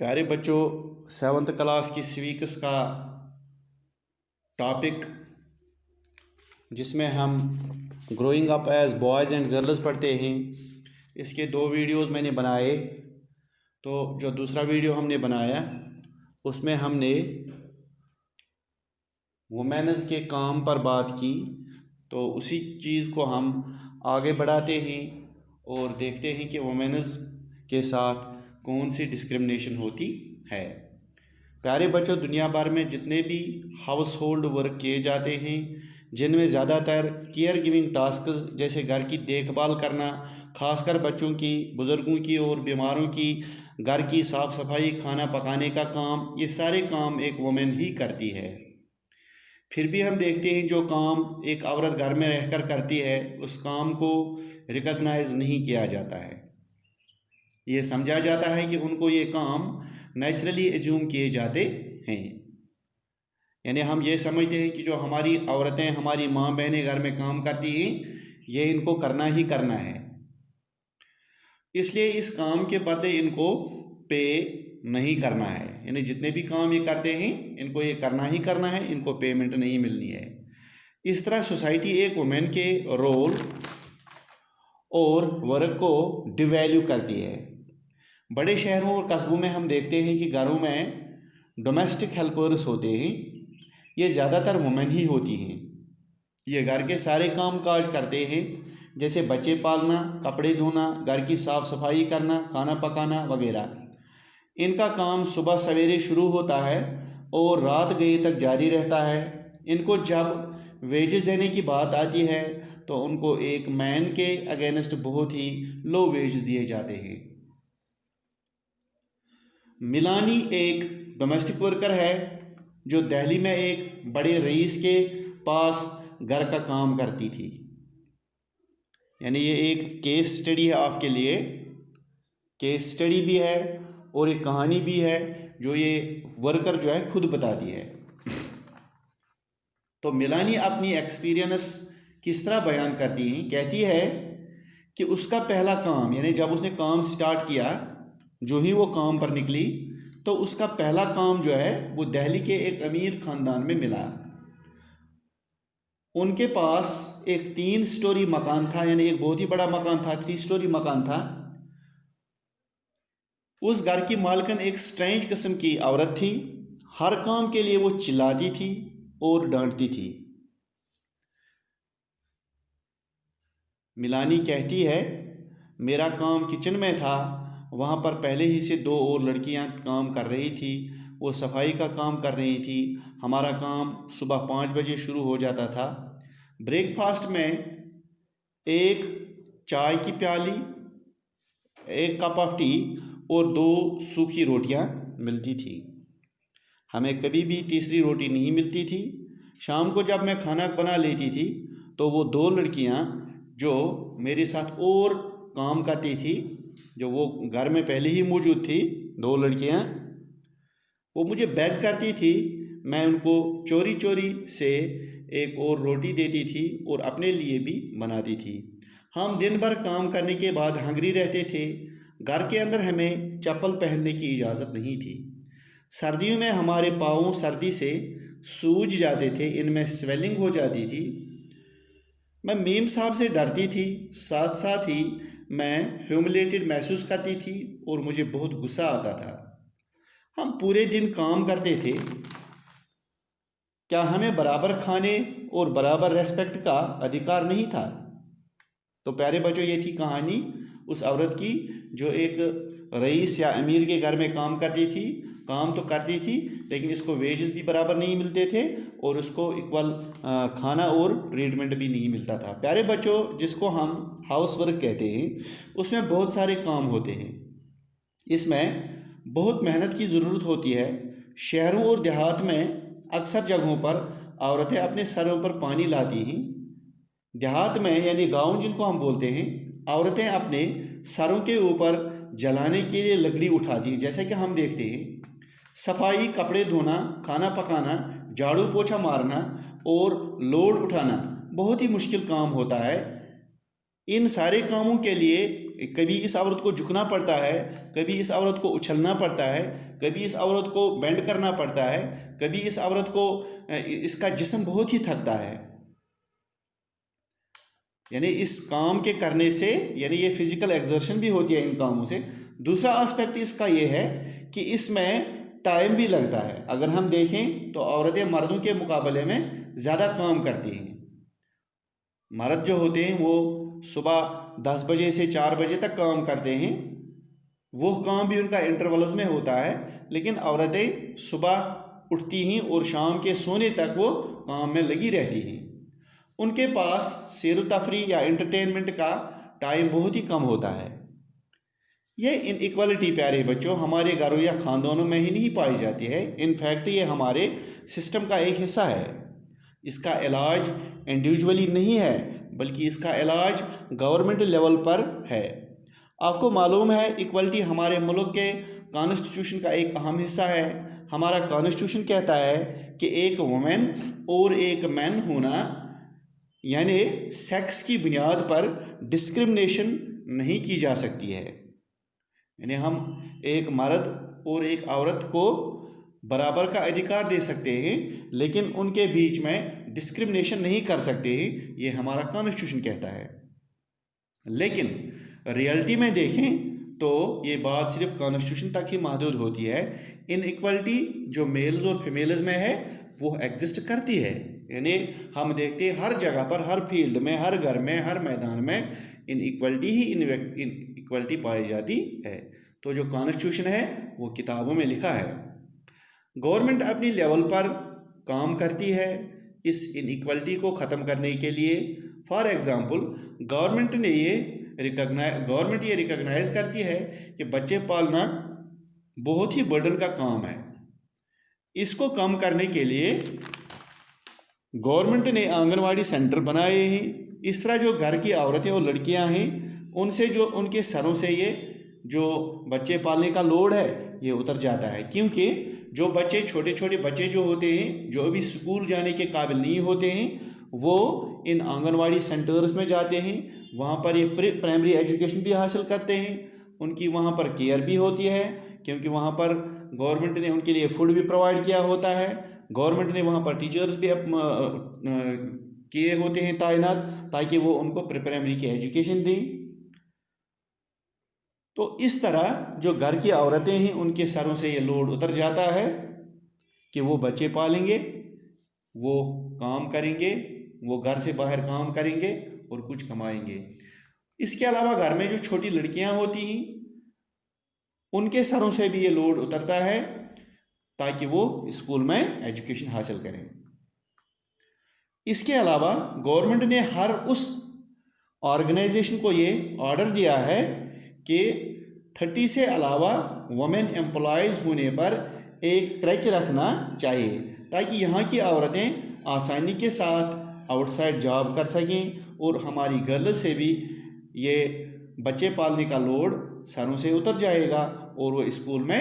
प्यारे बच्चों, 7th class की स्वीक्स का टॉपिक जिसमें हम growing up as boys and girls पढ़ते हैं, इसके 2 वीडियोस मैंने बनाए। तो जो दूसरा वीडियो हमने बनाया उसमें हमने वुमेन्स के काम पर बात की। तो उसी चीज़ को हम आगे बढ़ाते हैं और देखते हैं कि वुमेन्स के साथ कौन सी डिस्क्रिमिनेशन होती है। प्यारे बच्चों, दुनिया भर में जितने भी हाउस होल्ड वर्क किए जाते हैं, जिनमें ज़्यादातर केयर गिविंग टास्क जैसे घर की देखभाल करना, खासकर बच्चों की, बुज़ुर्गों की और बीमारों की, घर की साफ़ सफाई, खाना पकाने का काम, ये सारे काम एक वुमेन ही करती है। फिर भी हम देखते हैं जो काम एक औरत घर में रहकर करती है, उस काम को रिकॉग्नाइज नहीं किया जाता है। ये समझा जाता है कि उनको ये काम नेचुरली एज्यूम किए जाते हैं। यानी हम ये समझते हैं कि जो हमारी औरतें, हमारी माँ बहनें घर में काम करती हैं, ये इनको करना ही करना है, इसलिए इस काम के बदले इनको पे नहीं करना है। यानी जितने भी काम ये करते हैं इनको ये करना ही करना है, इनको पेमेंट नहीं मिलनी है। इस तरह सोसाइटी एक वुमेन के रोल और वर्क को डिवैल्यू करती है। बड़े शहरों और कस्बों में हम देखते हैं कि घरों में डोमेस्टिक हेल्पर्स होते हैं, ये ज़्यादातर वुमेन ही होती हैं। ये घर के सारे काम काज करते हैं, जैसे बच्चे पालना, कपड़े धोना, घर की साफ़ सफाई करना, खाना पकाना वगैरह। इनका काम सुबह सवेरे शुरू होता है और रात गए तक जारी रहता है। इनको जब वेजेस देने की बात आती है तो उनको एक मैन के अगेंस्ट बहुत ही लो वेज दिए जाते हैं। मिलानी एक डोमेस्टिक वर्कर है जो दिल्ली में एक बड़े रईस के पास घर का काम करती थी। यानी ये एक केस स्टडी है आपके लिए, केस स्टडी भी है और एक कहानी भी है जो ये वर्कर जो है खुद बताती है। तो मिलानी अपनी एक्सपीरियंस किस तरह बयान करती हैं, कहती है कि उसका पहला काम, यानी जब उसने काम स्टार्ट किया, जो ही वो काम पर निकली, तो उसका पहला काम जो है वो दिल्ली के एक अमीर ख़ानदान में मिला। उनके पास एक 3 स्टोरी मकान था, यानी एक बहुत ही बड़ा मकान था, 3 स्टोरी मकान था। उस घर की मालकिन एक स्ट्रेंज किस्म की औरत थी। हर काम के लिए वो चिल्लाती थी और डांटती थी। मिलानी कहती है, मेरा काम किचन में था, वहाँ पर पहले ही से 2 और लड़कियाँ काम कर रही थी, वो सफाई का काम कर रही थी। हमारा काम सुबह 5 बजे शुरू हो जाता था। ब्रेकफास्ट में एक चाय की प्याली, 1 कप ऑफ टी और 2 सूखी रोटियां मिलती थी। हमें कभी भी तीसरी रोटी नहीं मिलती थी। शाम को जब मैं खाना बना लेती थी तो वो 2 लड़कियां जो मेरे साथ और काम करती थी, जो वो घर में पहले ही मौजूद थी, 2 लड़कियां, वो मुझे बेग करती थी। मैं उनको चोरी चोरी से एक और रोटी देती थी और अपने लिए भी बनाती थी। हम दिन भर काम करने के बाद हंगरी रहते थे। घर के अंदर हमें चप्पल पहनने की इजाज़त नहीं थी। सर्दियों में हमारे पाँव सर्दी से सूज जाते थे, इनमें स्वेलिंग हो जाती थी। मैं मीम साहब से डरती थी, साथ साथ ही मैं ह्यूमिलेटेड महसूस करती थी और मुझे बहुत गुस्सा आता था। हम पूरे दिन काम करते थे, क्या हमें बराबर खाने और बराबर रेस्पेक्ट का अधिकार नहीं था? तो प्यारे बच्चों, ये थी कहानी उस औरत की जो एक रईस या अमीर के घर में काम करती थी। काम तो करती थी लेकिन इसको वेजेस भी बराबर नहीं मिलते थे और उसको इक्वल खाना और ट्रीटमेंट भी नहीं मिलता था। प्यारे बच्चों, जिसको हम हाउस वर्क कहते हैं, उसमें बहुत सारे काम होते हैं। इसमें बहुत मेहनत की ज़रूरत होती है। शहरों और देहात में अक्सर जगहों पर औरतें अपने सरों पर पानी लाती हैं। देहात में, यानी गांव जिनको हम बोलते हैं, औरतें अपने सरों के ऊपर जलाने के लिए लकड़ी उठाती हैं। जैसे कि हम देखते हैं, सफाई, कपड़े धोना, खाना पकाना, झाड़ू पोछा मारना और लोड उठाना बहुत ही मुश्किल काम होता है। इन सारे कामों के लिए कभी इस औरत को झुकना पड़ता है, कभी इस औरत को उछलना पड़ता है, कभी इस औरत को बेंड करना पड़ता है, कभी इस औरत को इसका जिस्म बहुत ही थकता है। यानी इस काम के करने से यानी ये फिजिकल एक्सर्शन भी होती है इन कामों से। दूसरा एस्पेक्ट इसका ये है कि इसमें टाइम भी लगता है। अगर हम देखें तो औरतें मर्दों के मुकाबले में ज़्यादा काम करती हैं। मर्द जो होते हैं वो सुबह 10 बजे से 4 बजे तक काम करते हैं, वो काम भी उनका इंटरवल्स में होता है, लेकिन औरतें सुबह उठती हैं और शाम के सोने तक वो काम में लगी रहती हैं। उनके पास सैर तफरी या एंटरटेनमेंट का टाइम बहुत ही कम होता है। ये इनइक्वालिटी प्यारे बच्चों हमारे घरों या ख़ानदानों में ही नहीं पाई जाती है, इनफैक्ट ये हमारे सिस्टम का एक हिस्सा है। इसका इलाज इंडिविजुअली नहीं है, बल्कि इसका इलाज गवर्नमेंट लेवल पर है। आपको मालूम है इक्वलिटी हमारे मुल्क के कॉन्स्टिट्यूशन का एक अहम हिस्सा है। हमारा कॉन्स्टिट्यूशन कहता है कि एक वुमेन और एक मैन होना, यानी सेक्स की बुनियाद पर डिस्क्रिमिनेशन नहीं की जा सकती है। यानी हम एक मर्द और एक औरत को बराबर का अधिकार दे सकते हैं, लेकिन उनके बीच में डिस्क्रिमिनेशन नहीं कर सकते हैं, ये हमारा कॉन्स्टिट्यूशन कहता है। लेकिन रियलिटी में देखें तो ये बात सिर्फ कॉन्स्टिट्यूशन तक ही महदूद होती है। इनइक्वालिटी जो मेल्स और फीमेल्स में है वो एग्जिस्ट करती है। यानी हम देखते हैं हर जगह पर, हर फील्ड में, हर घर में, हर मैदान में इनइक्वालिटी ही इनइक्वालिटी पाई जाती है। तो जो कॉन्स्टिट्यूशन है वो किताबों में लिखा है। गवर्नमेंट अपनी लेवल पर काम करती है इस इनइक्वालिटी को ख़त्म करने के लिए। फॉर एग्ज़ाम्पल गवर्नमेंट ये रिकॉग्नाइज करती है कि बच्चे पालना बहुत ही बर्डन का काम है। इसको कम करने के लिए गवर्नमेंट ने आंगनवाड़ी सेंटर बनाए हैं। इस तरह जो घर की औरतें और लड़कियां हैं उनसे जो उनके सरों से ये जो बच्चे पालने का लोड है ये उतर जाता है, क्योंकि जो बच्चे छोटे छोटे बच्चे जो होते हैं जो अभी स्कूल जाने के काबिल नहीं होते हैं वो इन आंगनवाड़ी सेंटर्स में जाते हैं। वहाँ पर ये प्राइमरी एजुकेशन भी हासिल करते हैं, उनकी वहाँ पर केयर भी होती है, क्योंकि वहाँ पर गवर्नमेंट ने उनके लिए फूड भी प्रोवाइड किया होता है। गवर्नमेंट ने वहाँ पर टीचर्स भी किए होते हैं तैनात, ताकि वो उनको प्राइमरी की एजुकेशन दें। तो इस तरह जो घर की औरतें हैं उनके सरों से ये लोड उतर जाता है कि वो बच्चे पालेंगे, वो काम करेंगे, वो घर से बाहर काम करेंगे और कुछ कमाएंगे। इसके अलावा घर में जो छोटी लड़कियां होती हैं उनके सरों से भी ये लोड उतरता है ताकि वो स्कूल में एजुकेशन हासिल करें। इसके अलावा गवर्नमेंट ने हर उस ऑर्गेनाइजेशन को ये ऑर्डर दिया है कि 30 से अलावा वुमेन एम्प्लॉयज़ होने पर एक क्रच रखना चाहिए, ताकि यहाँ की औरतें आसानी के साथ आउटसाइड जॉब कर सकें और हमारी गर्ल से भी ये बच्चे पालने का लोड सरों से उतर जाएगा और वो स्कूल में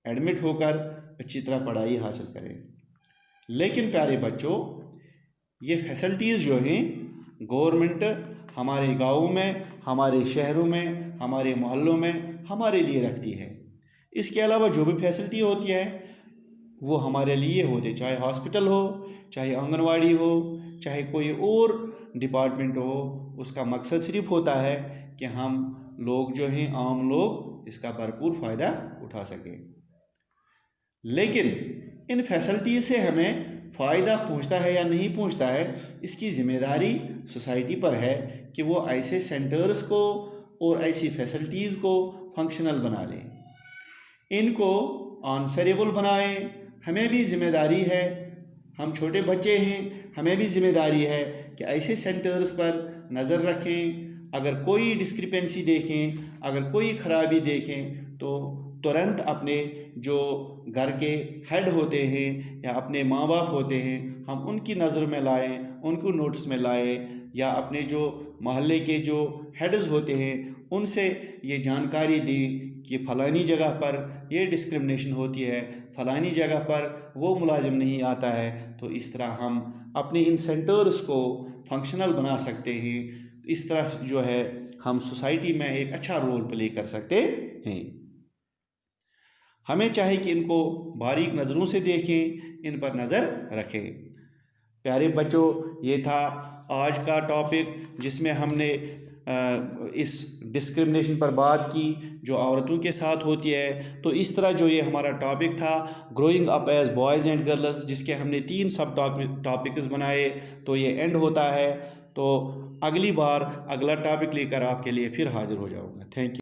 एडमिट होकर अच्छी तरह पढ़ाई हासिल करें। लेकिन प्यारे बच्चों, ये फैसिलिटीज़ जो हैं गवर्नमेंट हमारे गाँवों में, हमारे शहरों में, हमारे मोहल्लों में हमारे लिए रखती है। इसके अलावा जो भी फैसिलिटी होती है वो हमारे लिए होते, चाहे हॉस्पिटल हो, चाहे आंगनवाड़ी हो, चाहे कोई और डिपार्टमेंट हो, उसका मकसद सिर्फ होता है कि हम लोग जो हैं आम लोग इसका भरपूर फ़ायदा उठा सकें। लेकिन इन फैसिलिटीज़ से हमें फ़ायदा पहुंचता है या नहीं पहुंचता है, इसकी ज़िम्मेदारी सोसाइटी पर है कि वो ऐसे सेंटर्स को और ऐसी फैसिलिटीज़ को फंक्शनल बना लें, इनको आंसरेबल बनाएं। हमें भी ज़िम्मेदारी है, हम छोटे बच्चे हैं, हमें भी ज़िम्मेदारी है कि ऐसे सेंटर्स पर नज़र रखें। अगर कोई डिस्क्रिपेंसी देखें, अगर कोई ख़राबी देखें तो तुरंत अपने जो घर के हेड होते हैं या अपने माँ बाप होते हैं हम उनकी नज़र में लाएं, उनको नोटिस में लाएं, या अपने जो मोहल्ले के जो हेड्स होते हैं उनसे ये जानकारी दें कि फ़लानी जगह पर ये डिस्क्रिमिनेशन होती है, फ़लानी जगह पर वो मुलाजिम नहीं आता है। तो इस तरह हम अपने इन सेंटर्स को फंक्शनल बना सकते हैं इस तरह जो है हम सोसाइटी में एक अच्छा रोल प्ले कर सकते हैं। हमें चाहे कि इनको बारीक नज़रों से देखें, इन पर नज़र रखें। प्यारे बच्चों, ये था आज का टॉपिक जिसमें हमने इस डिस्क्रिमिनेशन पर बात की जो औरतों के साथ होती है। तो इस तरह जो ये हमारा टॉपिक था growing up as boys and girls, जिसके हमने 3 सब टॉपिक्स बनाए, तो ये एंड होता है। तो अगली बार अगला टॉपिक लेकर आपके लिए फिर हाजिर हो जाऊंगा। Thank you.